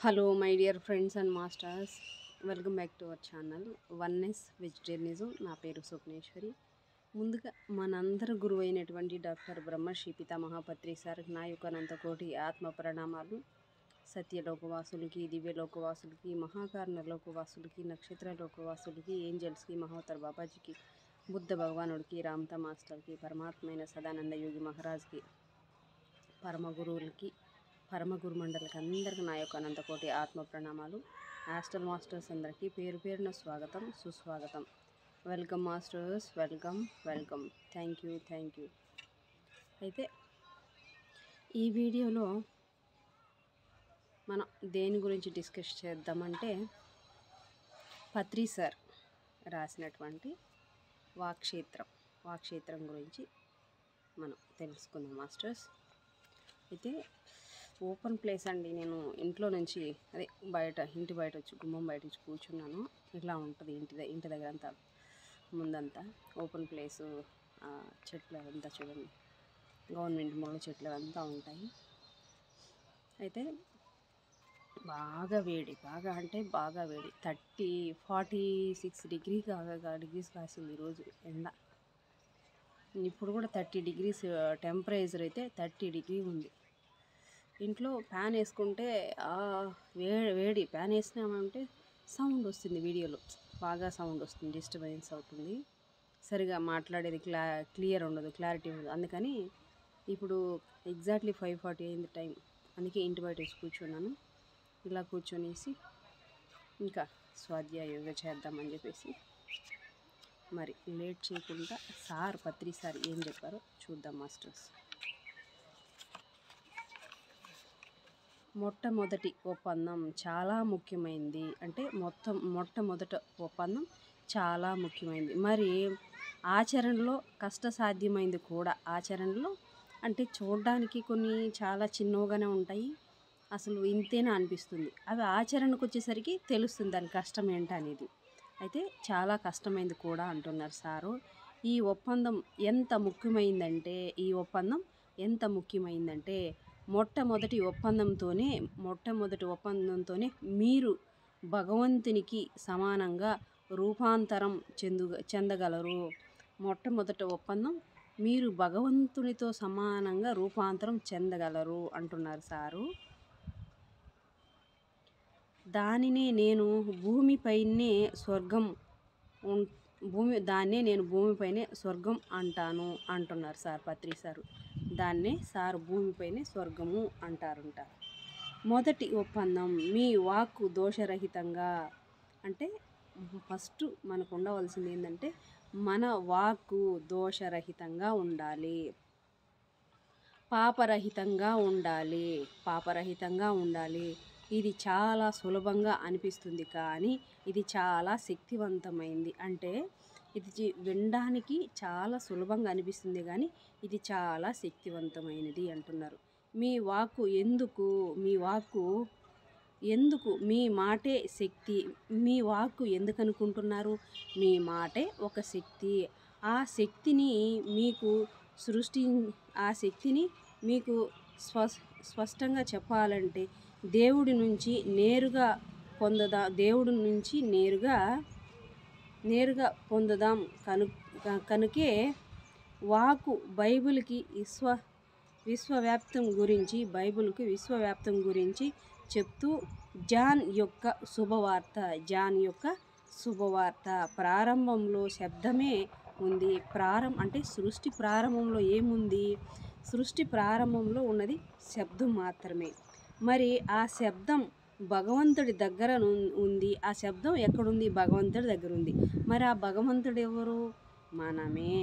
Hello my dear friends and masters, welcome back to our channel oneness vegetarianism. నా పేరు స్వప్నేశ్వరి. ముందుగా మనందరి గురువు అయినటువంటి డాక్టర్ బ్రహ్మశ్రీ పితామహపత్రి సార్కి నా యొక్క అనంతకోటి ఆత్మ ప్రణామాలు. సత్యలోకవాసులకి, దివ్యలోకవాసులకి, మహాకారణ లోకవాసులకి, నక్షత్ర లోకవాసులకి, ఏంజల్స్కి, మహోత్తర్ బాబాజీకి, బుద్ధ భగవానుడికి, రామతా మాస్టర్కి, పరమాత్మైన సదానంద యోగి మహారాజ్కి, పరమ గురువులకి, పరమ గురు మండలికి అందరికీ నా యొక్క అనంతకోటి ఆత్మ ప్రణామాలు. ఆస్ట్రల్ మాస్టర్స్ అందరికీ పేరు పేరున స్వాగతం, సుస్వాగతం. Welcome masters, welcome welcome. Thank you. అయితే ఈ వీడియోలో మనం దేని గురించి డిస్కస్ చేద్దామంటే, పత్రి సార్ రాసినటువంటి వాక్షేత్రం గురించి మనం తెలుసుకుందాం మాస్టర్స్. అయితే ఓపెన్ ప్లేస్ అండి. నేను ఇంట్లో నుంచి ఇంటి బయట వచ్చి గుమ్మం బయట వచ్చి కూర్చున్నాను. ఇట్లా ఉంటుంది ఇంటి దగ్గర అంతా, ముందంతా ఓపెన్ ప్లేసు, చెట్లు అంతా చూడండి, గవర్నమెంట్ ముళ్ళ చెట్లు అంతా ఉంటాయి. అయితే బాగా వేడి 46 డిగ్రీస్ కాసింది ఈరోజు ఎండ. ఇప్పుడు కూడా 30 డిగ్రీస్ టెంపరేచర్, అయితే 30 డిగ్రీ ఉంది. ఇంట్లో ఫ్యాన్ వేసుకుంటే వేడి ఫ్యాన్ వేసినామంటే సౌండ్ వస్తుంది, వీడియోలో బాగా సౌండ్ వస్తుంది, డిస్టర్బెన్స్ అవుతుంది, సరిగా మాట్లాడేది క్లియర్ ఉండదు, క్లారిటీ ఉండదు. అందుకని ఇప్పుడు ఎగ్జాక్ట్లీ 5:40 అయింది టైం. అందుకే ఇంటి బయట వచ్చి కూర్చున్నాను. ఇలా కూర్చొనేసి ఇంకా స్వాధ్యాయ యోగా చేద్దామని చెప్పేసి, మరి లేట్ చేయకుండా పత్రి సార్ ఏం చెప్పారో చూద్దాం మాస్టర్స్. మొట్టమొదటి ఒప్పందం చాలా ముఖ్యమైనది. అంటే మొట్టమొదట ఒప్పందం చాలా ముఖ్యమైనది, మరి ఆచరణలో కష్టసాధ్యమైంది కూడా. ఆచరణలో అంటే చూడడానికి కొన్ని చాలా చిన్నగానే ఉంటాయి, అసలు ఇంతేనా అనిపిస్తుంది. అవి ఆచరణకు వచ్చేసరికి తెలుస్తుంది దాని కష్టం ఏంటనేది. అయితే చాలా కష్టమైంది కూడా అంటున్నారు సారు. ఈ ఒప్పందం ఎంత ముఖ్యమైందంటే మొట్టమొదటి ఒప్పందంతోనే మీరు భగవంతునికి సమానంగా రూపాంతరం చెందగలరు. మొట్టమొదటి ఒప్పందం, మీరు భగవంతునితో సమానంగా రూపాంతరం చెందగలరు అంటున్నారు సారు. దానినే నేను భూమిపైనే స్వర్గం అంటున్నారు సార్ పత్రి సారు. దాన్నే సార్ భూమిపైనే స్వర్గము అంటారు. మొదటి ఒప్పందం, మీ వాక్కు దోషరహితంగా. అంటే ఫస్ట్ మనకు ఉండవలసింది ఏంటంటే, మన వాక్కు దోషరహితంగా ఉండాలి, పాపరహితంగా ఉండాలి. ఇది చాలా సులభంగా అనిపిస్తుంది, కానీ ఇది చాలా శక్తివంతమైంది. అంటే ఇది వినడానికి చాలా సులభంగా అనిపిస్తుంది, కానీ ఇది చాలా శక్తివంతమైనది అంటున్నారు. మీ వాక్కు ఎందుకు మీ మాటే శక్తి. మీ వాక్కు ఎందుకు అనుకుంటున్నారు? మీ మాటే ఒక శక్తి. ఆ శక్తిని మీకు స్పష్టంగా చెప్పాలంటే దేవుడి నుంచి నేరుగా పొందుదాం. కనుకే వాక్కు బైబిల్కి విశ్వవ్యాప్తం గురించి చెప్తూ జాన్ యొక్క శుభవార్త ప్రారంభంలో శబ్దమే ఉంది. అంటే సృష్టి ప్రారంభంలో ఏముంది? సృష్టి ప్రారంభంలో ఉన్నది శబ్దం మాత్రమే. మరి ఆ శబ్దం భగవంతుడి దగ్గర ఉంది. ఆ శబ్దం ఎక్కడుంది? భగవంతుడి దగ్గర ఉంది. మరి ఆ భగవంతుడు ఎవరు? మనమే.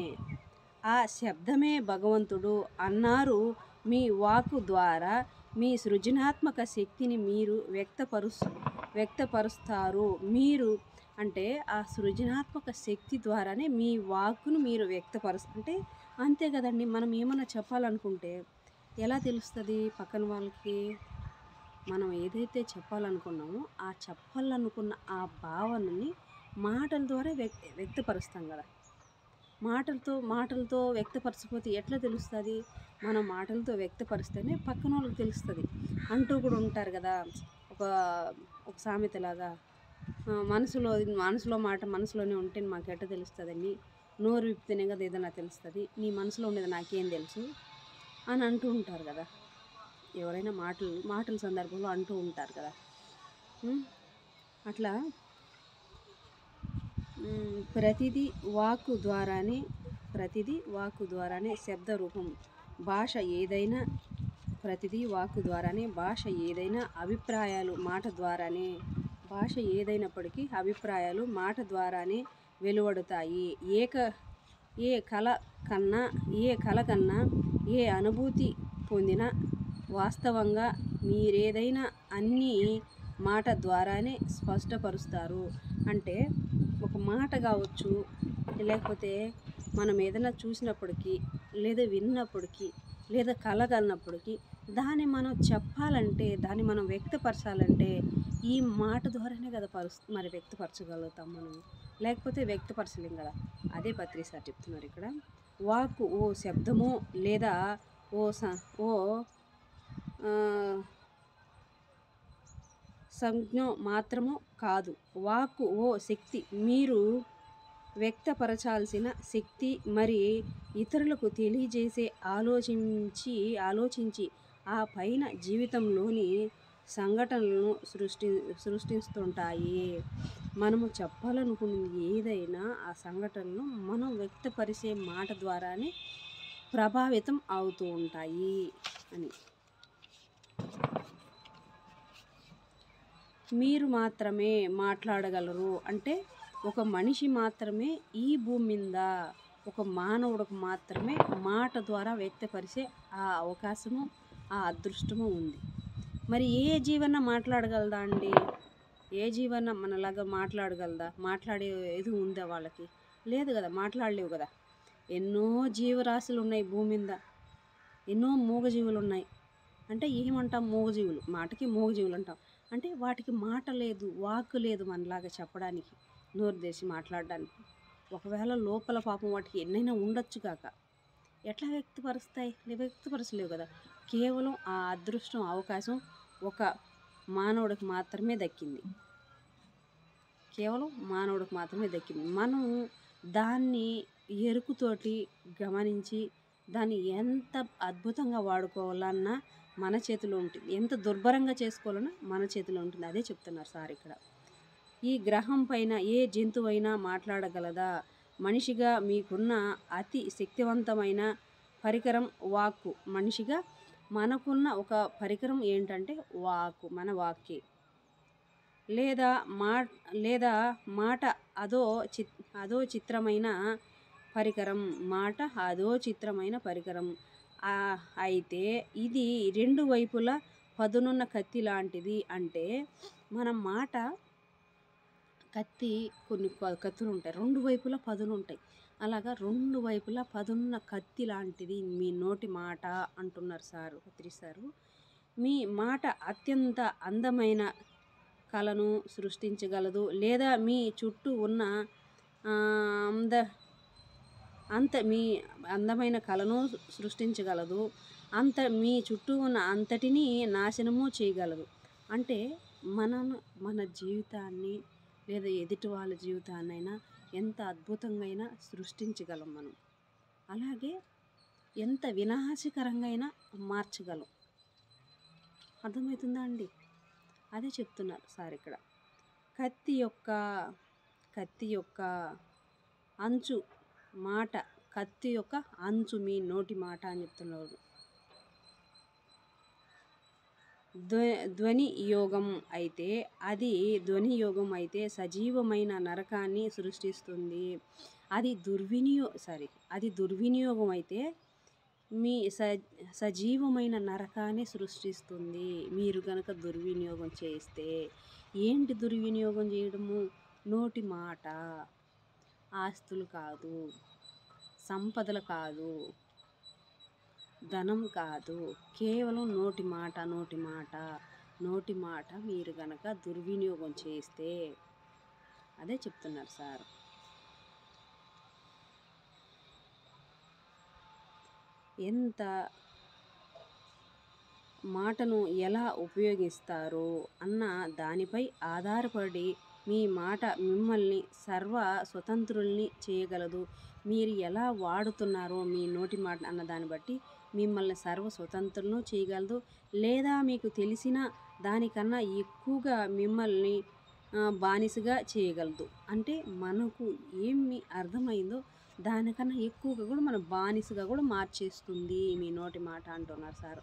ఆ శబ్దమే భగవంతుడు అన్నారు. మీ వాక్కు ద్వారా మీ సృజనాత్మక శక్తిని మీరు వ్యక్తపరుస్తారు. మీరు అంటే ఆ సృజనాత్మక శక్తి ద్వారానే మీ వాక్కును మీరు వ్యక్తపరుస్తుంటే అంతే కదండి. మనం ఏమైనా చెప్పాలనుకుంటే ఎలా తెలుస్తుంది పక్కన వాళ్ళకి? మనం ఏదైతే చెప్పాలనుకున్నామో ఆ చెప్పాలనుకున్న ఆ భావనని మాటల ద్వారా వ్యక్తపరుస్తాం కదా. మాటలతో వ్యక్తపరచకపోతే ఎట్లా తెలుస్తుంది? మనం మాటలతో వ్యక్తపరిస్తేనే పక్కన వాళ్ళకి తెలుస్తుంది. అంటూ కూడా ఉంటారు కదా, ఒక ఒక సామెతలాగా మనసులో మాట మనసులోనే ఉంటే మాకెట్ట తెలుస్తుందని, నోరు విప్పితేనే కదా ఏదైనా తెలుస్తుంది, నీ మనసులో ఉండేది నాకేం తెలుసు అని అంటూ ఉంటారు కదా. ఎవరైనా మాటల సందర్భంలో అంటూ ఉంటారు కదా. అట్లా ప్రతిదీ వాక్కు ద్వారానే శబ్ద రూపం. భాష ఏదైనా ప్రతిదీ వాక్కు ద్వారానే, భాష ఏదైనా అభిప్రాయాలు మాట ద్వారానే, భాష ఏదైనప్పటికీ అభిప్రాయాలు మాట ద్వారానే వెలువడుతాయి. ఏ కళ కన్నా ఏ అనుభూతి పొందినా వాస్తవంగా మీరేదైనా అన్నీ మాట ద్వారానే స్పష్టపరుస్తారు. అంటే ఒక మాట కావచ్చు, లేకపోతే మనం ఏదైనా చూసినప్పటికీ, లేదా విన్నప్పటికీ, లేదా కళ కన్నప్పటికీ దాన్ని మనం చెప్పాలంటే, దాన్ని మనం వ్యక్తపరచాలంటే ఈ మాట ద్వారానే కదా మరి వ్యక్తపరచగలుగుతాం మనం, లేకపోతే వ్యక్తపరచలేం కదా. అదే పత్రి సార్ చెప్తున్నారు ఇక్కడ. వాక్కు ఓ శబ్దమో లేదా ఓ సంజ్ఞ మాత్రము కాదు. వాక్కు ఓ శక్తి, మీరు వ్యక్తపరచాల్సిన శక్తి. మరి ఇతరులకు తెలియజేసే ఆలోచించి ఆ పైన జీవితంలోని సంఘటనలను సృష్టిస్తుంటాయి. మనము చెప్పాలనుకున్నది ఏదైనా ఆ సంఘటనలు మనం వ్యక్తపరిచే మాట ద్వారానే ప్రభావితం అవుతూ ఉంటాయి అని. మీరు మాత్రమే మాట్లాడగలరు అంటే ఒక మనిషి మాత్రమే ఈ భూమి మీద, ఒక మానవుడికి మాత్రమే మాట ద్వారా వ్యక్తపరిచే ఆ అవకాశము, ఆ అదృష్టము ఉంది. మరి ఏ జీవన మాట్లాడగలదా అండి? ఏ జీవన మనలాగా మాట్లాడగలదా? మాట్లాడే ఇది ఉందా వాళ్ళకి? లేదు కదా, మాట్లాడలేవు కదా. ఎన్నో జీవరాశులు ఉన్నాయి భూమి మీద, ఎన్నో మూగజీవులు ఉన్నాయి. అంటే ఏమంటాం? మూగజీవులు, మాటకి మూగజీవులు అంటాం. అంటే వాటికి మాట లేదు, వాక్కు లేదు మనలాగా చెప్పడానికి, నోరు తెరిచి మాట్లాడడానికి. ఒకవేళ లోపల పాపం వాటికి ఎన్నైనా ఉండొచ్చు కాక ఎట్లా వ్యక్తపరుస్తాయి? వ్యక్తపరచలేవు కదా. కేవలం ఆ అదృష్టం, అవకాశం ఒక మానవుడికి మాత్రమే దక్కింది. కేవలం మానవుడికి మాత్రమే దక్కింది. మనం దాన్ని ఎరుకుతోటి గమనించి దాన్ని ఎంత అద్భుతంగా వాడుకోవాలన్నా మన చేతిలో ఉంటుంది, ఎంత దుర్భరంగా చేసుకోవాలన్నా మన చేతిలో ఉంటుంది. అదే చెప్తున్నారు సార్ ఇక్కడ. ఈ గ్రహం పైన ఏ జంతువైనా మాట్లాడగలదా? మనిషిగా మీకున్న అతి శక్తివంతమైన పరికరం వాక్కు. మనిషిగా మనకున్న ఒక పరికరం ఏంటంటే వాక్కు, మన వాక్కే. లేదా మాట అదో చిత్రమైన పరికరం. మాట అదో చిత్రమైన పరికరం. అయితే ఇది రెండు వైపులా పదునున్న కత్తి లాంటిది. అంటే మన మాట కొన్ని కత్తులు ఉంటాయి, రెండు వైపులా పదును ఉంటాయి. అలాగా రెండు వైపులా పదున్న కత్తి లాంటిది మీ నోటి మాట అంటున్నారు సారు, పత్రి సారు. మీ మాట అత్యంత అందమైన కళను సృష్టించగలదు, లేదా మీ చుట్టూ ఉన్న మీ అందమైన కళను సృష్టించగలదు, మీ చుట్టూ ఉన్న అంతటినీ నాశనము చేయగలదు. అంటే మన జీవితాన్ని లేదా ఎదుటి వాళ్ళ జీవితాన్నైనా ఎంత అద్భుతంగా సృష్టించగలం మనం. అలాగే ఎంత వినాశకరంగా అయినా మార్చగలం. అర్థమవుతుందా అండి? అదే చెప్తున్నారు సార్ ఇక్కడ. కత్తి యొక్క అంచు మాట, కత్తి యొక్క అంచు మీ నోటి మాట అని చెప్తున్నారు. ధ్వని యోగం అయితే సజీవమైన నరకాన్ని సృష్టిస్తుంది. అది దుర్వినియోగం అయితే మీ సజీవమైన నరకాన్ని సృష్టిస్తుంది. మీరు కనుక దుర్వినియోగం చేస్తే. ఏంటి దుర్వినియోగం చేయడము? నోటి మాట. ఆస్తులు కాదు, సంపదలు కాదు, ధనం కాదు, కేవలం నోటి మాట మీరు గనక దుర్వినియోగం చేస్తే. అదే చెప్తున్నారు సార్. ఎంత మాటను ఎలా ఉపయోగిస్తారో అన్న దానిపై ఆధారపడి మీ మాట మిమ్మల్ని సర్వ స్వతంత్రుల్ని చేయగలదు. మీరు ఎలా వాడుతున్నారో మీ నోటి మాట అన్న దాన్ని బట్టి మిమ్మల్ని సర్వ స్వతంత్రులను చేయగలదు. లేదా మీకు తెలిసిన దానికన్నా ఎక్కువగా మిమ్మల్ని బానిసగా చేయగలదు. అంటే మనకు ఏమి అర్థమైందో దానికన్నా ఎక్కువగా కూడా మన బానిసగా కూడా మార్చేస్తుంది మీ నోటి మాట అంటున్నారు సార్.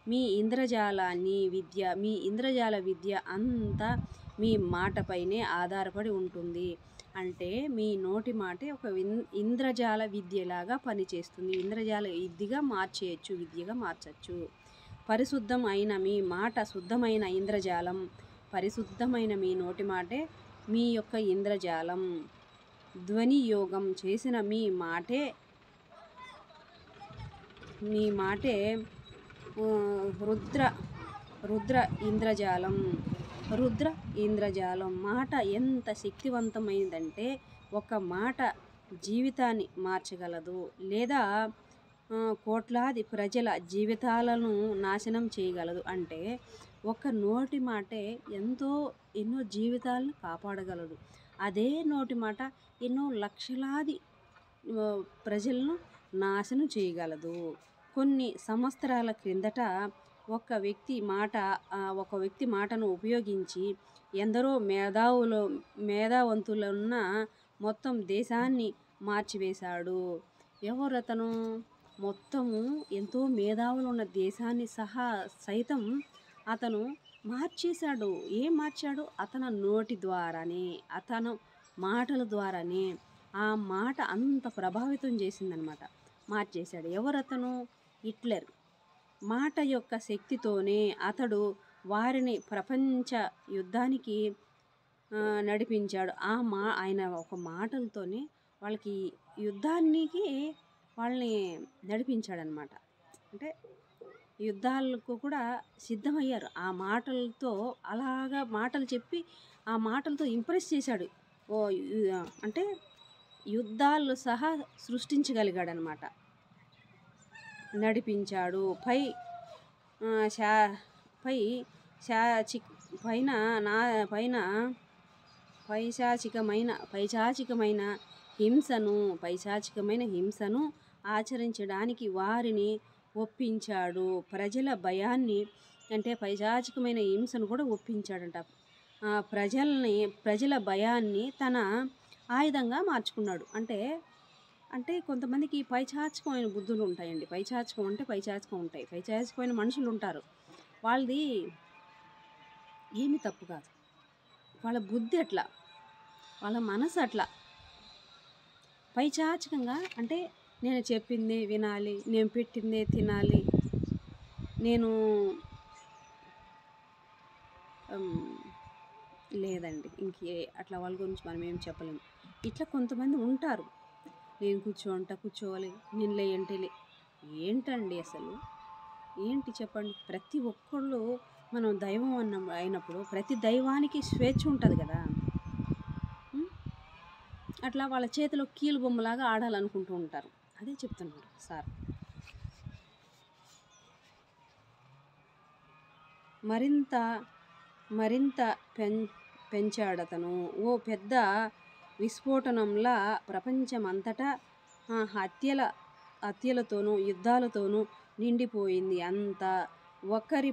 మీ ఇంద్రజాల విద్య అంతా మీ మాటపైనే ఆధారపడి ఉంటుంది. అంటే మీ నోటి మాటే ఒక ఇంద్రజాల విద్యలాగా పనిచేస్తుంది. ఇంద్రజాల విద్యగా మార్చేయచ్చు, విద్యగా మార్చచ్చు. పరిశుద్ధం అయిన మీ మాట శుద్ధమైన ఇంద్రజాలం. పరిశుద్ధమైన మీ నోటి మాటే మీ యొక్క ఇంద్రజాలం. ధ్వని యోగం చేసిన మీ మాటే రుద్ర ఇంద్రజాలం. మాట ఎంత శక్తివంతమైందంటే ఒక మాట జీవితాన్ని మార్చగలదు, లేదా కోట్లాది ప్రజల జీవితాలను నాశనం చేయగలదు. అంటే ఒక నోటి మాటే ఎన్నో జీవితాలను కాపాడగలదు. అదే నోటి మాట ఎన్నో లక్షలాది ప్రజలను నాశనం చేయగలదు. కొన్ని సంవత్సరాల క్రిందట ఒక వ్యక్తి మాటను ఉపయోగించి ఎందరో మేధావంతులున్న మొత్తం దేశాన్ని మార్చివేశాడు. ఎవరతను? మొత్తము ఎంతో మేధావులు ఉన్న దేశాన్ని సైతం అతను మార్చేశాడు. ఏం మార్చాడు? అతని నోటి ద్వారానే, అతను మాటల ద్వారానే. ఆ మాట అంత ప్రభావితం చేసిందనమాట, మార్చేశాడు. ఎవరతను? హిట్లర్. మాట యొక్క శక్తితోనే అతడు వారిని ప్రపంచ యుద్ధానికి నడిపించాడు. ఆయన ఒక మాటలతోనే వాళ్ళకి యుద్ధానికి వాళ్ళని నడిపించాడనమాట. అంటే యుద్ధాలకు కూడా సిద్ధమయ్యారు ఆ మాటలతో. అలాగా మాటలు చెప్పి ఆ మాటలతో ఇంప్రెస్ చేశాడు. అంటే యుద్ధాలు సహా సృష్టించగలిగాడనమాట, నడిపించాడు. పైశాచికమైన హింసను ఆచరించడానికి వారిని ఒప్పించాడు. పైశాచికమైన హింసను కూడా ఒప్పించాడంట. ప్రజల భయాన్ని తన ఆయుధంగా మార్చుకున్నాడు. అంటే కొంతమందికి పైశాచికమైన బుద్ధులు ఉంటాయండి. పైశాచికం ఉంటాయి. పైశాచికమైన మనుషులు ఉంటారు. వాళ్ళది ఏమి తప్పు కాదు. వాళ్ళ బుద్ధి అట్లా, వాళ్ళ మనసు అట్లా పైశాచికంగా. అంటే నేను చెప్పిందే వినాలి, నేను పెట్టిందే తినాలి, నేను లేదండి ఇంకే అట్లా వాళ్ళ గురించి మనం ఏం చెప్పలేము. ఇట్లా కొంతమంది ఉంటారు. నేను కూర్చోవాలి, నేను ఏంటండి అసలు ఏంటి చెప్పండి? ప్రతి ఒక్కళ్ళు మనం దైవం అయినప్పుడు ప్రతి దైవానికి స్వేచ్ఛ ఉంటుంది కదా. అట్లా వాళ్ళ చేతిలో కీలు బొమ్మలాగా ఆడాలనుకుంటూ ఉంటారు. అదే చెప్తున్నారు సార్. మరింత పెంచాడతను. ఓ పెద్ద విస్ఫోటనంలా ప్రపంచమంతటా హత్యలతోనూ యుద్ధాలతోనూ నిండిపోయింది. అంతా ఒకరి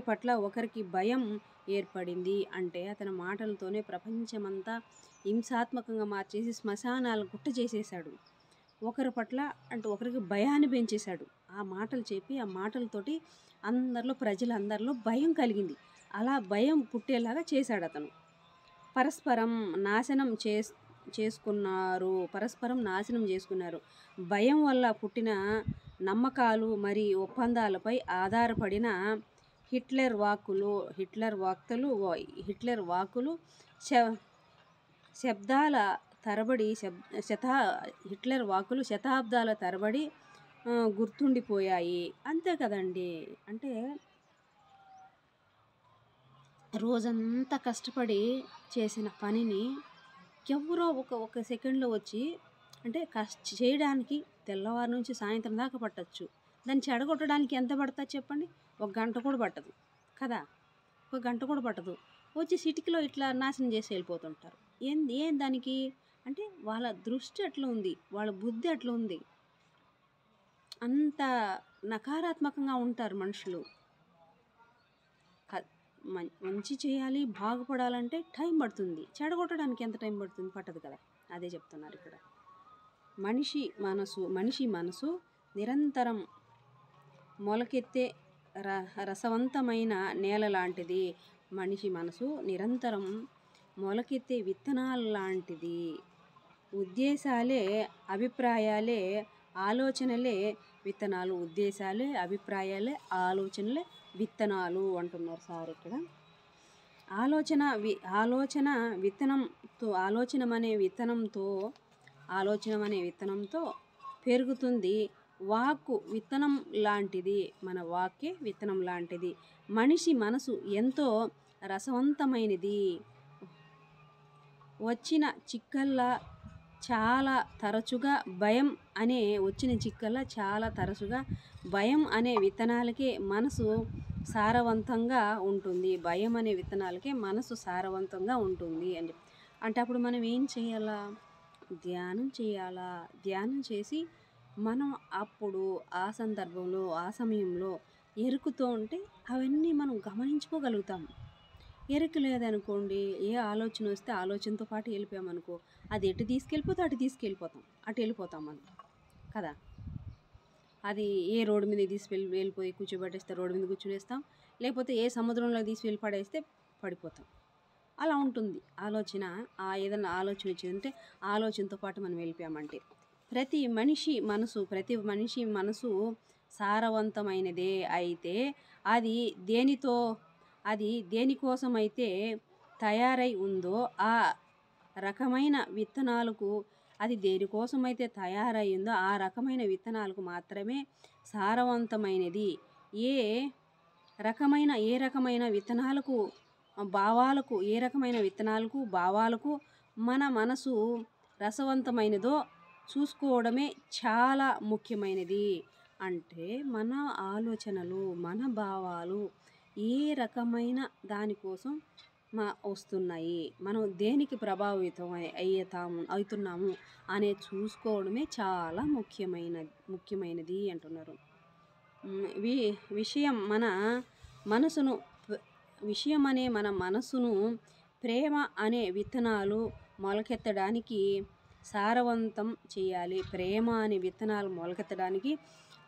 పట్ల ఒకరికి భయం ఏర్పడింది. అంటే అతని మాటలతోనే ప్రపంచమంతా హింసాత్మకంగా మార్చేసి శ్మశానాలు గుట్ట చేసేశాడు. ఒకరి పట్ల ఒకరికి భయాన్ని పెంచేశాడు. ఆ మాటలు చెప్పి ఆ మాటలతోటి ప్రజలందరిలో భయం కలిగింది. అలా భయం పుట్టేలాగా చేశాడు అతను. పరస్పరం నాశనం చేసుకున్నారు. భయం వల్ల పుట్టిన నమ్మకాలు మరి ఒప్పందాలపై ఆధారపడిన హిట్లర్ వాక్కులు శతాబ్దాల తరబడి గుర్తుండిపోయాయి. అంతే కదండి. అంటే రోజంతా కష్టపడి చేసిన పనిని ఎవరో ఒక సెకండ్లో వచ్చి చేయడానికి తెల్లవారు నుంచి సాయంత్రం దాకా పట్టచ్చు. దాన్ని చెడగొట్టడానికి ఎంత పడుతుంది చెప్పండి? ఒక గంట కూడా పట్టదు కదా, ఒక గంట కూడా పట్టదు. వచ్చి సిటికిలో ఇట్లా నాశనం చేసి వెళ్ళిపోతుంటారు. ఏం దానికి అంటే వాళ్ళ దృష్టి అట్లా ఉంది, వాళ్ళ బుద్ధి అట్లా ఉంది, అంత నకారాత్మకంగా ఉంటారు మనుషులు. మంచి చేయాలి, బాగుపడాలంటే టైం పడుతుంది, చెడగొట్టడానికి ఎంత టైం పడుతుంది? పట్టదు కదా. అదే చెప్తున్నారు ఇక్కడ. మనిషి మనసు నిరంతరం మొలకెత్తే రసవంతమైన నేల లాంటిది. మనిషి మనసు నిరంతరం మొలకెత్తే విత్తనాలు లాంటిది. ఉద్దేశాలే, అభిప్రాయాలే, ఆలోచనలే విత్తనాలు. ఉద్దేశాలే, అభిప్రాయాలే, ఆలోచనలే విత్తనాలు అంటున్నారు సార్ ఇక్కడ. ఆలోచన అనే విత్తనంతో పెరుగుతుంది. వాక్కు విత్తనం లాంటిది. మన వాక్కే విత్తనం లాంటిది. మనిషి మనసు ఎంతో రసవంతమైనది. వచ్చిన చిక్కల్లా చాలా తరచుగా భయం అనే విత్తనాలకే మనసు సారవంతంగా ఉంటుంది. భయం అనే విత్తనాలకే మనసు సారవంతంగా ఉంటుంది అంటే అప్పుడు మనం ఏం చేయాలా? ధ్యానం చేయాలా. ధ్యానం చేసి మనం అప్పుడు ఆ సందర్భంలో, ఆ సమయంలో ఎరుకుతో ఉంటే అవన్నీ మనం గమనించుకోగలుగుతాం. ఎరుక లేదనుకోండి, ఏ ఆలోచన వస్తే ఆలోచనతో పాటు వెళ్ళిపోయామనుకో, అది ఎటు తీసుకెళ్ళిపోతే అటు వెళ్ళిపోతాం మనం కదా. అది ఏ రోడ్డు మీద వెళ్ళిపోయి కూర్చోబెట్టేస్తే రోడ్డు మీద కూర్చునేస్తాం, లేకపోతే ఏ సముద్రంలో వెళ్ళి పడేస్తే పడిపోతాం. అలా ఉంటుంది ఆలోచన. ఏదైనా ఆలోచన వచ్చిందంటే ఆలోచనతో పాటు మనం వెళ్ళిపోయామంటే. ప్రతి మనిషి మనసు సారవంతమైనదే. అయితే అది దేనికోసమైతే తయారై ఉందో ఆ రకమైన విత్తనాలకు ఆ రకమైన విత్తనాలకు మాత్రమే సారవంతమైనది. ఏ రకమైన విత్తనాలకు భావాలకు మన మనసు రసవంతమైనదో చూసుకోవడమే చాలా ముఖ్యమైనది. అంటే మన ఆలోచనలు, మన భావాలు ఏ రకమైన దానికోసం వస్తున్నాయి, మనం దేనికి ప్రభావితం అవుతున్నాము అనేది చూసుకోవడమే చాలా ముఖ్యమైనది అంటున్నారు. విషయం మన మనసును ప్రేమ అనే విత్తనాలు మొలకెత్తడానికి సారవంతం చేయాలి. ప్రేమ అనే విత్తనాలు మొలకెత్తడానికి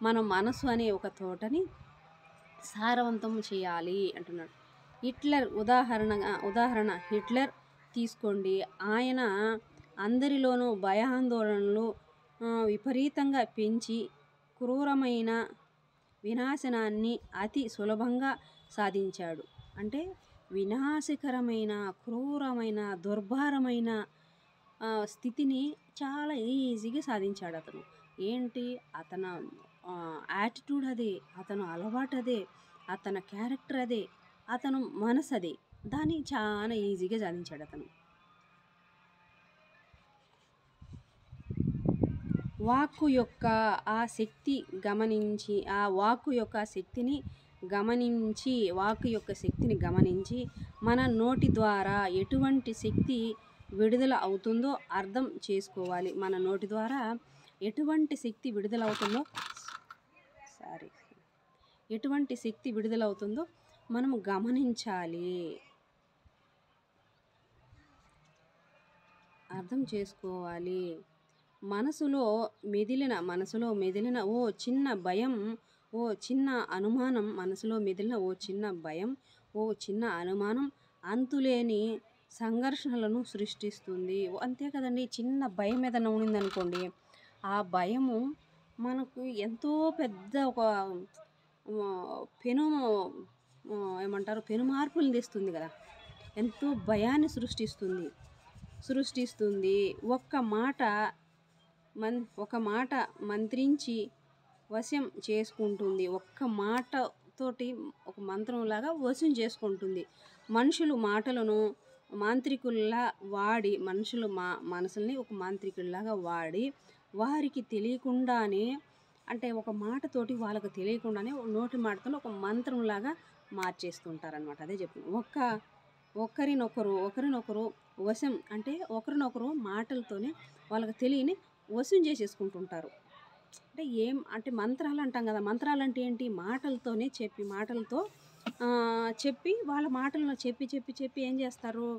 మన మనసు అనే ఒక తోటని సారవంతం చేయాలి అంటున్నాడు. ఉదాహరణ హిట్లర్ తీసుకోండి. ఆయన అందరిలోనూ భయాందోళనలు విపరీతంగా పెంచి క్రూరమైన వినాశనాన్ని అతి సులభంగా సాధించాడు. అంటే వినాశకరమైన, క్రూరమైన, దుర్భరమైన స్థితిని చాలా ఈజీగా సాధించాడు అతను. ఏంటి? అతను యాటిట్యూడ్ అదే, అతను అలవాటు అదే, అతని క్యారెక్టర్ అదే, అతను మనసు అదే. దాన్ని చాలా ఈజీగా సాధించాడు అతను. వాక్కు యొక్క ఆ శక్తిని గమనించి మన నోటి ద్వారా ఎటువంటి శక్తి విడుదల అవుతుందో అర్థం చేసుకోవాలి. మన నోటి ద్వారా ఎటువంటి శక్తి విడుదలవుతుందో మనం గమనించాలి, అర్థం చేసుకోవాలి. మనసులో మెదిలిన ఓ చిన్న భయం, ఓ చిన్న అనుమానం అంతులేని సంఘర్షణలను సృష్టిస్తుంది. అంతే కదండి. చిన్న భయం ఏదైనా ఉండిందనుకోండి, ఆ భయము మనకు ఎంతో పెద్ద ఒక పెను మార్పులు తెస్తుంది కదా. ఎంతో భయాన్ని సృష్టిస్తుంది. ఒక మాట మంత్రించి వశం చేసుకుంటుంది. ఒక్క మాటతోటి ఒక మంత్రంలాగా వశం చేసుకుంటుంది. మనుషులు మాటలను మాంత్రికుల్లా వాడి మనసుల్ని ఒక మాంత్రికుల్లాగా వాడి వారికి తెలియకుండానే అంటే ఒక మాటతోటి వాళ్ళకి తెలియకుండానే నోటి మాటతో ఒక మంత్రంలాగా మార్చేస్తుంటారనమాట. అదే చెప్తున్నా. ఒకరినొకరు వశం అంటే ఒకరినొకరు మాటలతోనే వాళ్ళకి తెలియని వశం చేసేసుకుంటుంటారు. అంటే మంత్రాలు అంటాం కదా! మంత్రాలు అంటే ఏంటి? మాటలతోనే మాటలతో చెప్పి వాళ్ళ మాటలను చెప్పి ఏం చేస్తారు?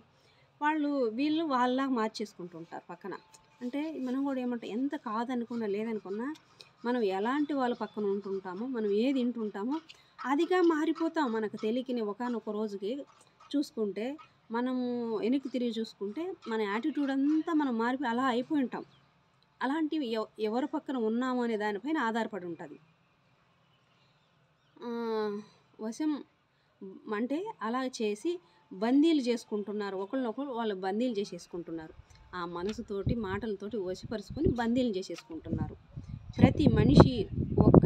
వీళ్ళు వాళ్ళలాగా మార్చేసుకుంటుంటారు పక్కన. అంటే మనం కూడా ఏమంటాం, ఎంత కాదనుకున్నా లేదనుకున్నా మనం ఎలాంటి వాళ్ళ పక్కన ఉంటుంటామో, మనం ఏది వింటుంటామో అదిగా మారిపోతాం. మనకు తెలియకనే ఒకానొక రోజుకి చూసుకుంటే, మనము వెనక్కి తిరిగి చూసుకుంటే మన యాటిట్యూడ్ అంతా మనం మారిపోయి అలా అయిపోయి ఉంటాం. అలాంటివి ఎవరి పక్కన ఉన్నాము అనే దానిపైన ఆధారపడి ఉంటుంది. వశం అంటే అలా చేసి బందీలు చేసుకుంటున్నారు. ఒకళ్ళనొకళ్ళు వాళ్ళు బందీలు చేసేసుకుంటున్నారు. ఆ మనసుతోటి మాటలతోటి వశపరుచుకొని బందీలు చేసేసుకుంటున్నారు. ప్రతి మనిషి ఒక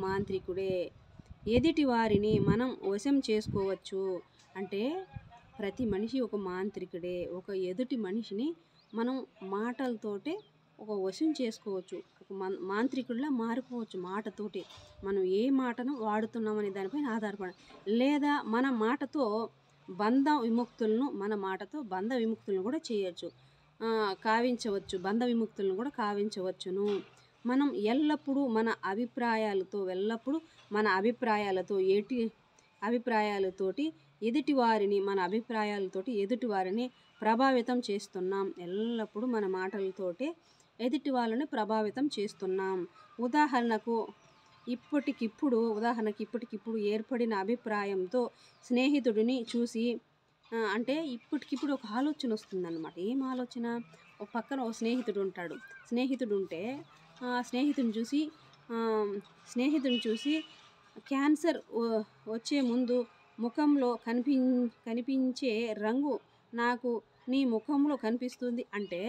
మాంత్రికుడే. ఎదుటి వారిని మనం వశం చేసుకోవచ్చు. అంటే ప్రతి మనిషి ఒక మాంత్రికుడే. ఒక ఎదుటి మనిషిని మనం మాటలతోటే ఒక వశం చేసుకోవచ్చు. ఒక మాంత్రికుడిలా మారిపోవచ్చు మాటతోటి. మనం ఏ మాటను వాడుతున్నామనే దానిపైన ఆధారపడి, లేదా మన మాటతో బంధ విముక్తులను కూడా చేయొచ్చు, బంధ విముక్తులను కూడా కావించవచ్చును. మనం ఎల్లప్పుడూ మన అభిప్రాయాలతోటి ఎదుటి వారిని ప్రభావితం చేస్తున్నాం. ఎల్లప్పుడూ మన మాటలతోటే ఎదుటి వాళ్ళని ప్రభావితం చేస్తున్నాం. ఉదాహరణకు ఇప్పటికిప్పుడు ఏర్పడిన అభిప్రాయంతో స్నేహితుడిని చూసి అంటే ఇప్పటికిప్పుడు ఒక ఆలోచన వస్తుందన్నమాట. ఏం ఆలోచన? ఒక పక్కన ఒక స్నేహితుడు ఉంటాడు. స్నేహితుడు ఉంటే స్నేహితుడిని చూసి క్యాన్సర్ వచ్చే ముందు ముఖంలో కనిపించే రంగు నాకు నీ ముఖంలో కనిపిస్తుంది అంటే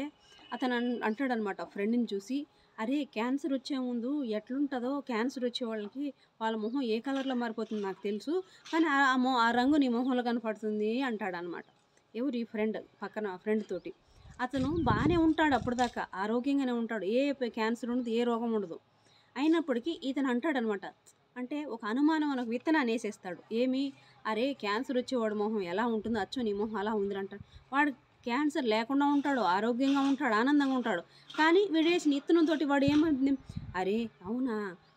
అతను అంటాడనమాట ఫ్రెండ్ని చూసి, అరే క్యాన్సర్ వచ్చే ముందు ఎట్లుంటుందో, క్యాన్సర్ వచ్చే వాళ్ళకి వాళ్ళ మొహం ఏ కలర్లో మారిపోతుంది నాకు తెలుసు, కానీ ఆ రంగు నీ మొహంలో కనపడుతుంది అంటాడనమాట. ఎవరు? ఈ ఫ్రెండ్ తోటి. అతను బాగానే ఉంటాడు, అప్పటిదాకా ఆరోగ్యంగానే ఉంటాడు, ఏ క్యాన్సర్ ఉండదు, ఏ రోగం ఉండదు. అయినప్పటికీ ఇతను అంటాడనమాట, అంటే ఒక అనుమానం మనకు విత్తనాన్ని వేసేస్తాడు. ఏమి? అరే క్యాన్సర్ వచ్చేవాడు మొహం ఎలా ఉంటుందో, అచ్చో నీ మొహం అలా ఉందిరా అంటాడు. వాడు క్యాన్సర్ లేకుండా ఉంటాడు, ఆరోగ్యంగా ఉంటాడు, ఆనందంగా ఉంటాడు. కానీ వీడేసిన ఇత్తనంతో వాడు ఏమంటుంది, అరే అవునా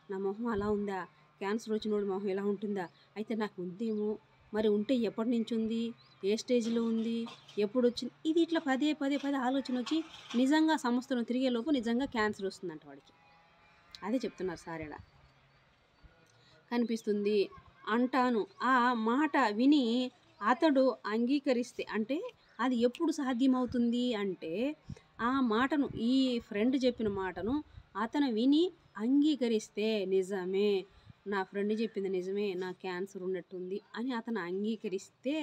నా మొహం అలా ఉందా, క్యాన్సర్ వచ్చినోడు మొహం ఎలా ఉంటుందా, అయితే నాకు ఉందేమో, మరి ఉంటే ఎప్పటి నుంచి ఉంది, ఏ స్టేజ్లో ఉంది, ఎప్పుడు వచ్చింది, ఇది ఇట్లా పదే ఆలోచన వచ్చి నిజంగా సంవత్సరం తిరిగేలోపు నిజంగా క్యాన్సర్ వస్తుందంట వాడికి. అదే చెప్తున్నారు సార్ ఈడ. కనిపిస్తుంది అంటాను. ఆ మాట విని అతడు అంగీకరిస్తే, అంటే అది ఎప్పుడు సాధ్యమవుతుంది అంటే ఆ మాటను, ఈ ఫ్రెండ్ చెప్పిన మాటను అతను విని అంగీకరిస్తే, నిజమే నా ఫ్రెండ్ చెప్పింది నిజమే, నా క్యాన్సర్ ఉన్నట్టుంది అని అతను అంగీకరిస్తే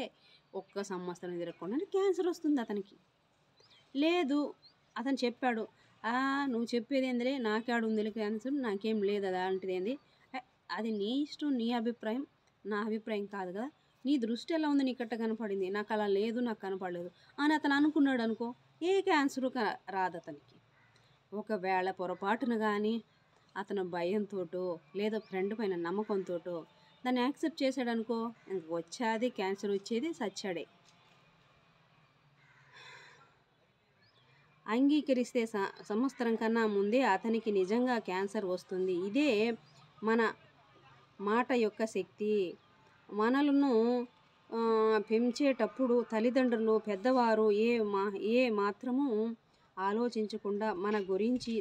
1 సంవత్సరం తిరగకుండానే క్యాన్సర్ వస్తుంది అతనికి. లేదు అతను చెప్పాడు, నువ్వు చెప్పేది ఏందిలే, నాకాడు ఉందిలే క్యాన్సర్, నాకేం లేదు అది అలాంటిది ఏంది, అది నీ ఇష్టం, నీ అభిప్రాయం, నా అభిప్రాయం కాదు కదా, నీ దృష్టి ఎలా ఉంది, నీకట్ట కనపడింది, నాకు అలా లేదు, నాకు కనపడలేదు అని అతను అనుకున్నాడు అనుకో, ఏ క్యాన్సరు రాదు అతనికి. ఒకవేళ పొరపాటున కానీ అతను భయంతోటో లేదా ఫ్రెండ్ పైన నమ్మకంతోటో దాన్ని యాక్సెప్ట్ చేశాడు అనుకో, ఇంక వచ్చేది క్యాన్సర్ వచ్చేది సచ్చాడే. అంగీకరిస్తే సంవత్సరం కన్నా ముందే అతనికి నిజంగా క్యాన్సర్ వస్తుంది. ఇదే మన మాట యొక్క శక్తి. మనలను పెంచేటప్పుడు తల్లిదండ్రులు, పెద్దవారు ఏ మాత్రము ఆలోచించకుండా మన గురించి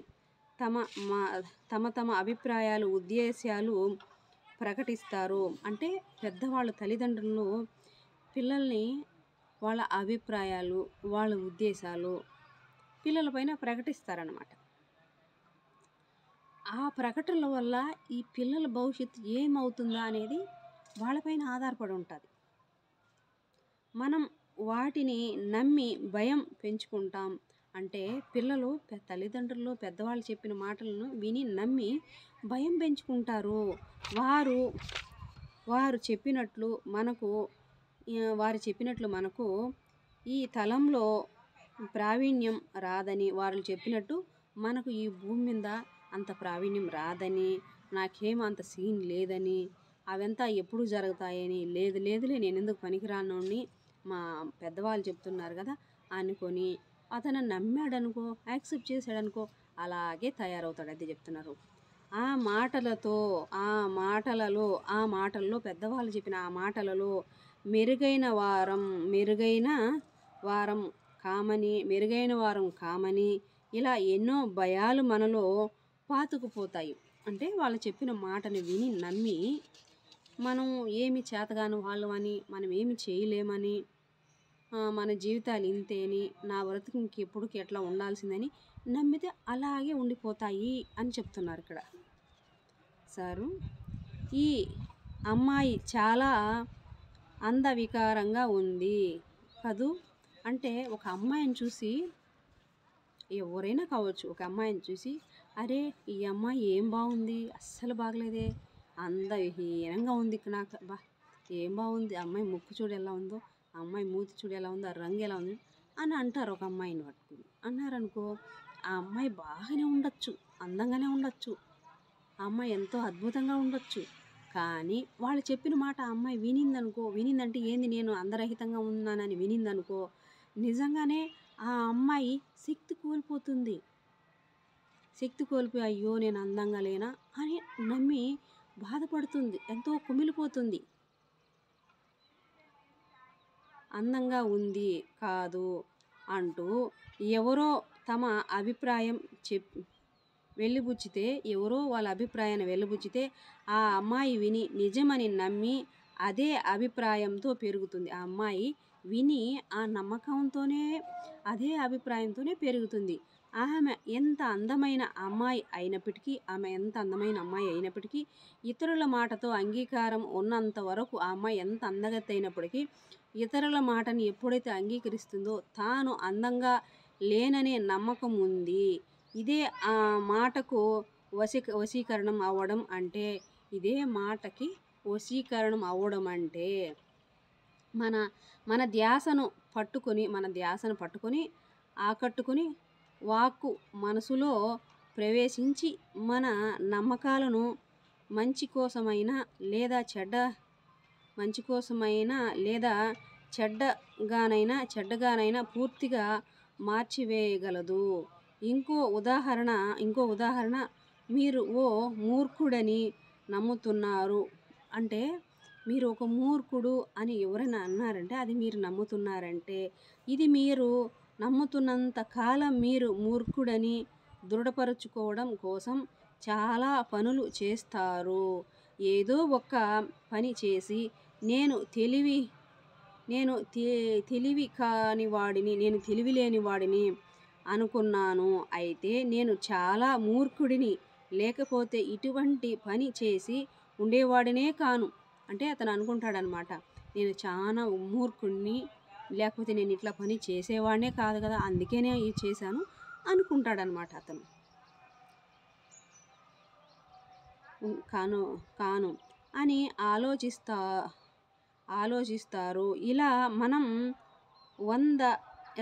తమ అభిప్రాయాలు, ఉద్దేశాలు ప్రకటిస్తారు. అంటే పెద్దవాళ్ళు, తల్లిదండ్రులు పిల్లల్ని వాళ్ళ అభిప్రాయాలు, వాళ్ళ ఉద్దేశాలు పిల్లలపైన ప్రకటిస్తారన్నమాట. ఆ ప్రకటనల వల్ల ఈ పిల్లల భవిష్యత్తు ఏమవుతుందా అనేది వాళ్ళపైన ఆధారపడి ఉంటుంది. మనం వాటిని నమ్మి భయం పెంచుకుంటాం. అంటే పిల్లలు తల్లిదండ్రులు, పెద్దవాళ్ళు చెప్పిన మాటలను విని నమ్మి భయం పెంచుకుంటారు. వారు చెప్పినట్లు మనకు ఈ తలంలో ప్రావీణ్యం రాదని, వారు చెప్పినట్టు మనకు ఈ భూమి మీద అంత ప్రావీణ్యం రాదని, నాకేం అంత సీన్ లేదని, అవంతా ఎప్పుడు జరుగుతాయని, లేదులే నేనెందుకు పనికిరానోడిని మా పెద్దవాళ్ళు చెప్తున్నారు కదా అనుకొని అతను నమ్మాడనుకో, యాక్సెప్ట్ చేశాడనుకో, అలాగే తయారవుతాడు. అది చెప్తున్నారు. ఆ మాటలలో పెద్దవాళ్ళు చెప్పిన ఆ మాటలలో మెరుగైన వారం కామని ఇలా ఎన్నో భయాలు మనలో పాతుకుపోతాయి. అంటే వాళ్ళు చెప్పిన మాటని విని నమ్మి మనం ఏమి చేతగాని వాళ్ళమని, మనం ఏమి చేయలేమని, మన జీవితాలు ఇంతేని, నా బ్రతుకు ఇంకెప్పుడుకి ఎట్లా ఉండాల్సిందని నమ్మితే అలాగే ఉండిపోతాయి అని చెప్తున్నారు ఇక్కడ సారు. ఈ అమ్మాయి చాలా అందవికారంగా ఉంది కదూ. అంటే ఒక అమ్మాయిని చూసి, ఎవరైనా కావచ్చు, ఒక అమ్మాయిని చూసి అరే ఈ అమ్మాయి ఏం బాగుంది, అస్సలు బాగలేదే, అందహీనంగా ఉంది, నాకు బా ఏం బాగుంది, అమ్మాయి ముక్కు చూడు ఎలా ఉందో, ఆ అమ్మాయి మూతి చూడు ఎలా ఉందో, ఆ రంగు ఎలా ఉంది అని అంటారు. ఒక అమ్మాయిని పట్టుకుని అన్నారనుకో, ఆ అమ్మాయి బాగానే ఉండొచ్చు, అందంగానే ఉండొచ్చు, ఆ అమ్మాయి ఎంతో అద్భుతంగా ఉండొచ్చు. కానీ వాళ్ళు చెప్పిన మాట ఆ అమ్మాయి వినిందంటే ఏంది నేను అందరహితంగా ఉన్నానని వినిందనుకో, నిజంగానే ఆ అమ్మాయి శక్తి కోల్పోయి అయ్యో నేను అందంగా లేనా అని నమ్మి బాధపడుతుంది, ఎంతో కుమిలిపోతుంది. అందంగా ఉంది కాదు అంటూ ఎవరో తమ అభిప్రాయం ఎవరో వాళ్ళ అభిప్రాయాన్ని వెళ్ళబుచ్చితే ఆ అమ్మాయి విని నిజమని నమ్మి అదే అభిప్రాయంతో పెరుగుతుంది. ఆ అమ్మాయి విని ఆ నమ్మకంతోనే, అదే అభిప్రాయంతోనే పెరుగుతుంది. ఆమె ఎంత అందమైన అమ్మాయి అయినప్పటికీ, ఇతరుల మాటతో అంగీకారం ఉన్నంత వరకు ఆ అమ్మాయి ఎంత అందగత్తె అయినప్పటికీ, ఇతరుల మాటని ఎప్పుడైతే అంగీకరిస్తుందో తాను అందంగా లేననే నమ్మకం ఉంది. ఇదే ఆ మాటకు వశీకరణం అవ్వడం అంటే, మన ధ్యాసను పట్టుకొని ఆకట్టుకొని వాక్కు మనసులో ప్రవేశించి మన నమ్మకాలను మంచి కోసమైనా లేదా చెడ్డగానైనా పూర్తిగా మార్చివేయగలదు. ఇంకో ఉదాహరణ మీరు ఓ మూర్ఖుడని నమ్ముతున్నారు అంటే, మీరు ఒక మూర్ఖుడు అని ఎవరైనా అన్నారంటే అది మీరు నమ్ముతున్నారంటే, ఇది మీరు నమ్ముతున్నంత కాలం మీరు మూర్ఖుడని దృఢపరుచుకోవడం కోసం చాలా పనులు చేస్తారు. ఏదో ఒక పని చేసి నేను తెలివిలేని వాడిని అనుకున్నాను, అయితే నేను చాలా మూర్ఖుడిని, లేకపోతే ఇటువంటి పని చేసి ఉండేవాడినే కాను. అంటే అతను అనుకుంటాడనమాట, నేను చాలా మూర్ఖుడిని, లేకపోతే నేను ఇట్లా పని చేసేవాడినే కాదు కదా, అందుకేనే ఇది చేశాను అనుకుంటాడనమాట అతను. కాను అని ఆలోచిస్తారు. ఇలా మనం 100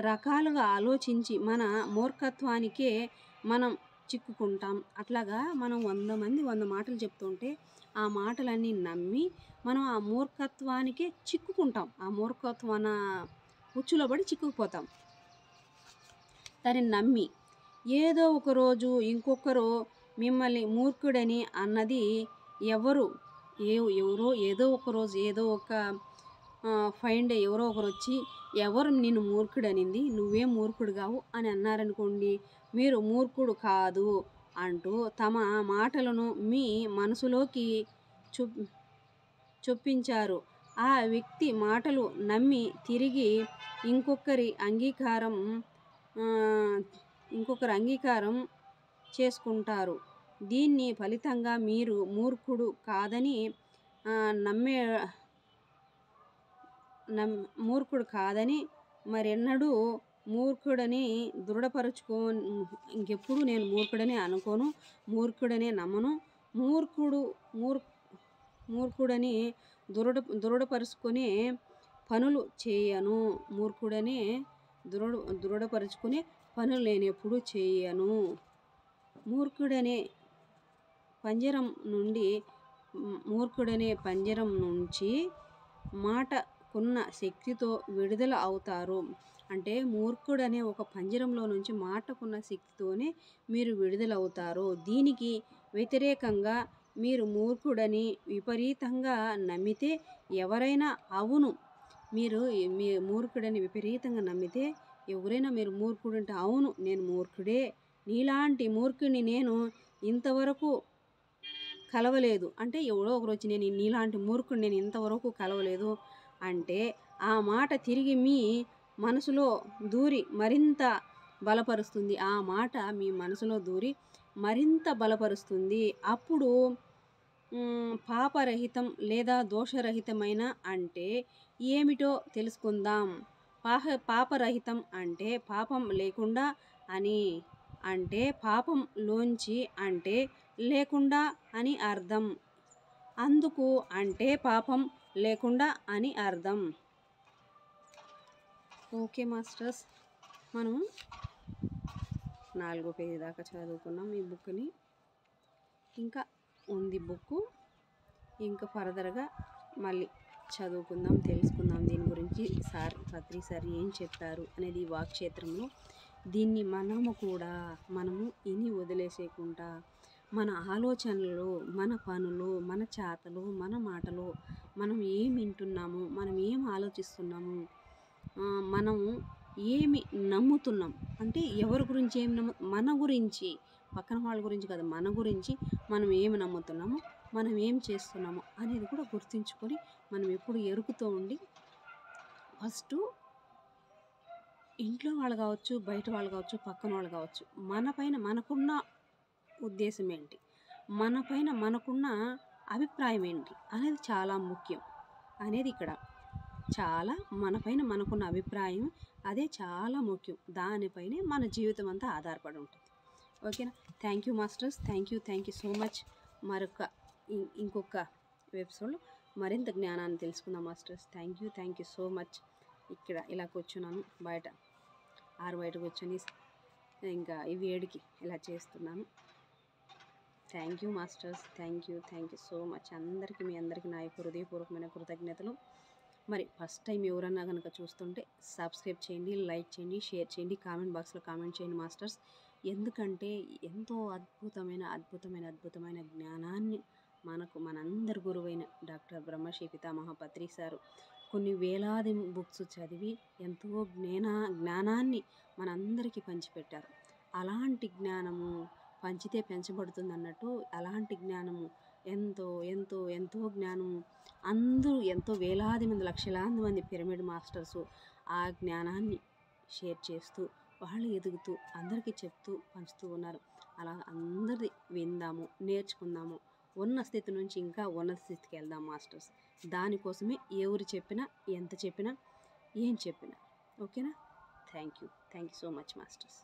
రకాలుగా ఆలోచించి మన మూర్ఖత్వానికే మనం చిక్కుకుంటాం. అట్లాగా మనం 100 మంది 100 మాటలు చెప్తుంటే ఆ మాటలన్నీ నమ్మి మనం ఆ మూర్ఖత్వానికే చిక్కుకుంటాం. ఆ మూర్ఖత్వాన ఉచ్చులో పడి చిక్కుకుపోతాం. దాన్ని నమ్మి ఏదో ఒక రోజు ఇంకొకరు మిమ్మల్ని మూర్ఖుడని అన్నది ఎవరో ఏదో ఒక రోజు ఏదో ఒక ఫైన్ డే ఎవరో ఒకరు వచ్చి ఎవరు నిన్ను మూర్ఖుడనింది, నువ్వేం మూర్ఖుడు కావు అని అన్నారనుకోండి, మీరు మూర్ఖుడు కాదు అంటూ తమ మాటలను మీ మనసులోకి చొప్పించారు. ఆ వ్యక్తి మాటలు నమ్మి తిరిగి ఇంకొకరి అంగీకారం చేసుకుంటారు. దీని ఫలితంగా మీరు మూర్ఖుడు కాదని మరెన్నడూ మూర్ఖుడని ఇంకెప్పుడు నేను మూర్ఖుడని అనుకోను, మూర్ఖుడనే నమ్మను, మూర్ఖుడని దృఢపరుచుకునే పనులు చేయను, మూర్ఖుడనే దృఢపరుచుకునే పనులు నేను ఎప్పుడు చేయను మూర్ఖుడనే పంజరం నుండి మూర్ఖుడనే పంజరం నుంచి మాటకున్న శక్తితో విడుదల అవుతారు. అంటే మూర్ఖుడనే ఒక పంజరంలో నుంచి మాటకున్న శక్తితోనే మీరు విడుదలవుతారు. దీనికి వ్యతిరేకంగా మీరు మూర్ఖుడని విపరీతంగా నమ్మితే ఎవరైనా అవును మీరు మీ మూర్ఖుడని విపరీతంగా నమ్మితే ఎవరైనా మీరు మూర్ఖుడంటే అవును నేను మూర్ఖుడే, నీలాంటి మూర్ఖుడిని నేను ఇంతవరకు కలవలేదు అంటే ఎవరో ఒకరు వచ్చి నేను నీలాంటి మూర్ఖుడిని నేను ఇంతవరకు కలవలేదు అంటే ఆ మాట తిరిగి మీ మనసులో దూరి మరింత బలపరుస్తుంది. ఆ మాట మీ మనసులో దూరి మరింత బలపరుస్తుంది. అప్పుడు పాపరహితం లేదా దోషరహితమైన అంటే ఏమిటో తెలుసుకుందాం. పాపరహితం అంటే పాపం లేకుండా అని, అంటే పాపంలోంచి అంటే లేకుండా అని అర్థం. అందుకు అంటే పాపం లేకుండా అని అర్థం. ఓకే మాస్టర్స్, మనం 4వ పేజీ దాకా చదువుకున్నాం ఈ బుక్ని. ఇంకా ఉంది బుక్, ఇంకా ఫర్దర్గా మళ్ళీ చదువుకుందాం, తెలుసుకుందాం దీని గురించి. పత్రి సార్ ఏం చెప్పారు అనేది ఈ వాక్క్షేత్రంలో. దీన్ని మనము ఇని వదిలేసేయకుండా మన ఆలోచనలు, మన పనులు, మన చేతలు, మన మాటలు, మనం ఏం వింటున్నాము, మనం ఏం ఆలోచిస్తున్నాము, మనము ఏమి నమ్ముతున్నాం అంటే ఎవరి గురించి మన గురించి, పక్కన వాళ్ళ గురించి కాదు, మన గురించి మనం ఏమి నమ్ముతున్నాము, మనం ఏం చేస్తున్నాము అనేది కూడా గుర్తుంచుకొని మనం ఎప్పుడు ఎరుకుతూ ఉండి ఫస్ట్ ఇంట్లో వాళ్ళు కావచ్చు, బయట వాళ్ళు కావచ్చు, పక్కన వాళ్ళు కావచ్చు, మన పైన మనకున్న ఉద్దేశం ఏంటి, మన పైన మనకున్న అభిప్రాయం ఏంటి అనేది చాలా ముఖ్యం. అనేది ఇక్కడ మన పైన మనకున్న అభిప్రాయం అదే చాలా ముఖ్యం. దానిపైనే మన జీవితం అంతా ఆధారపడి ఉంటుంది. ఓకేనా? Thank you masters, thank you so much. ఇంకొక ఎపిసోడ్లో మరింత జ్ఞానాన్ని తెలుసుకుందాం masters. Thank you so much. ఇక్కడ ఇలా కూర్చున్నాను, బయట కూర్చొని ఇంకా ఈ వేడికి ఇలా చేస్తున్నాను. Thank you masters, thank you so much. మీ అందరికీ నా యొక్క హృదయపూర్వకమైన కృతజ్ఞతలు. మరి ఫస్ట్ టైం ఎవరన్నా కనుక చూస్తుంటే సబ్స్క్రైబ్ చేయండి, లైక్ చేయండి, షేర్ చేయండి, కామెంట్ బాక్స్లో కామెంట్ చేయండి మాస్టర్స్. ఎందుకంటే ఎంతో అద్భుతమైన జ్ఞానాన్ని మనందరి గురువైన డాక్టర్ బ్రహ్మశ్రీ పితామహ పత్రి సారు కొన్ని వేలాది బుక్స్ చదివి ఎంతో జ్ఞానాన్ని మనందరికీ పంచిపెట్టారు. అలాంటి జ్ఞానము పంచితే పెంచబడుతుంది అన్నట్టు, అలాంటి జ్ఞానము ఎంతో జ్ఞానము అందరూ ఎంతో వేలాది మంది, లక్షలాది మంది పిరమిడ్ మాస్టర్సు ఆ జ్ఞానాన్ని షేర్ చేస్తూ, వాళ్ళు ఎదుగుతూ, అందరికీ చెప్తూ, పంచుతూ ఉన్నారు. అలా అందరి విందాము, నేర్చుకుందాము, ఉన్న స్థితి నుంచి ఇంకా ఉన్నత స్థితికి వెళ్దాం మాస్టర్స్. దానికోసమే ఎవరు చెప్పినా, ఎంత చెప్పినా, ఏం చెప్పినా. ఓకేనా? Thank you so much masters.